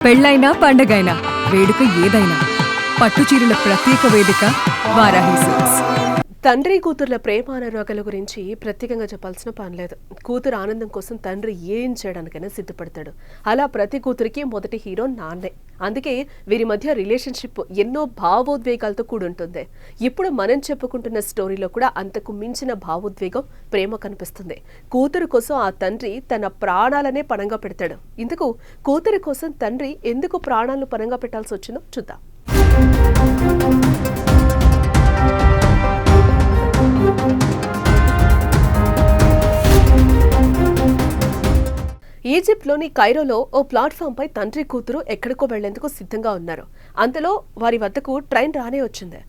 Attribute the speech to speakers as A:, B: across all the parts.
A: పెళ్ళైనా పండగైనా వేడుక ఏదైనా పట్టుచీరల ప్రత్యేక వేదిక వారాహి సిల్క్స్.
B: తండ్రి కూతుర్ల ప్రేమానురాగాల గురించి ప్రత్యేకంగా చెప్పాల్సిన పని లేదు. కూతురు ఆనందం కోసం తండ్రి ఏం చేయడానికైనా సిద్ధపడతాడు. అలా ప్రతి కూతురికి మొదటి హీరో నాన్నే. అందుకే వీరి మధ్య రిలేషన్షిప్ ఎన్నో భావోద్వేగాలతో కూడుంటుంది. ఇప్పుడు మనం చెప్పుకుంటున్న స్టోరీలో కూడా అంతకు మించిన భావోద్వేగం, ప్రేమ కనిపిస్తుంది. కూతురు కోసం ఆ తండ్రి తన ప్రాణాలనే పణంగా పెడతాడు. ఇందుకు కూతురు కోసం తండ్రి ఎందుకు ప్రాణాలను పణంగా పెట్టాల్సి వచ్చిందో చూద్దాం. ఈజిప్ట్లోని కైరోలో ఓ ప్లాట్ఫామ్పై తండ్రి కూతురు ఎక్కడికో వెళ్లేందుకు సిద్ధంగా ఉన్నారు. అంతలో వారి వద్దకు ట్రైన్ రానే వచ్చింది.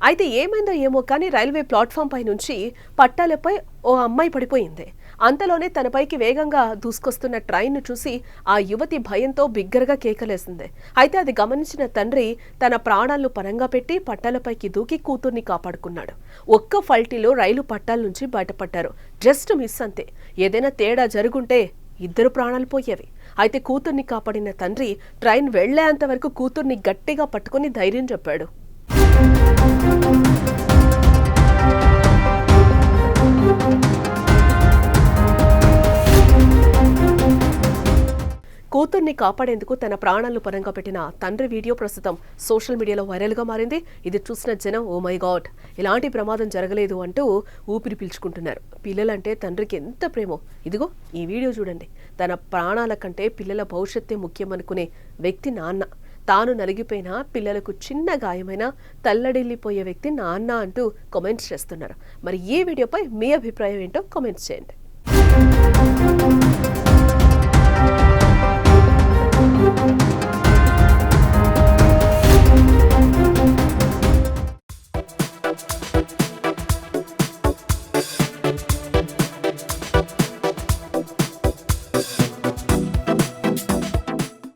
B: అయితే ఏమైందో ఏమో కానీ రైల్వే ప్లాట్ఫామ్ పై నుంచి పట్టాలపై ఓ అమ్మాయి పడిపోయింది. అంతలోనే తనపైకి వేగంగా దూసుకొస్తున్న ట్రైన్ను చూసి ఆ యువతి భయంతో బిగ్గరగా కేకలేసింది. అయితే అది గమనించిన తండ్రి తన ప్రాణాలను పణంగా పెట్టి పట్టాలపైకి దూకి కూతుర్ని కాపాడుకున్నాడు. ఒక్క ఫల్టీలో రైలు పట్టాల నుంచి బయటపడ్డారు. జస్ట్ మిస్ అంతే. ఏదైనా తేడా జరుగుంటే ఇద్దరు ప్రాణాలు పోయేవి. అయితే కూతుర్ని కాపాడిన తండ్రి ట్రైన్ వెళ్లేంత వరకు కూతుర్ని గట్టిగా పట్టుకుని ధైర్యం చెప్పాడు. కూతుర్ని కాపాడేందుకు తన ప్రాణాలను పరంగా పెట్టిన తండ్రి వీడియో ప్రస్తుతం సోషల్ మీడియాలో వైరల్గా మారింది. ఇది చూసిన జనం ఓ మై గాడ్, ఇలాంటి ప్రమాదం జరగలేదు అంటూ ఊపిరి పీల్చుకుంటున్నారు. పిల్లలంటే తండ్రికి ఎంత ప్రేమో ఇదిగో ఈ వీడియో చూడండి. తన ప్రాణాల కంటే పిల్లల భవిష్యత్తే ముఖ్యమనుకునే వ్యక్తి నాన్న. తాను నలిగిపోయినా పిల్లలకు చిన్న గాయమైనా తల్లడిల్లిపోయే వ్యక్తి నాన్న అంటూ కామెంట్స్ చేస్తున్నారు. మరి ఈ వీడియోపై మీ అభిప్రాయం ఏంటో కామెంట్స్ చేయండి.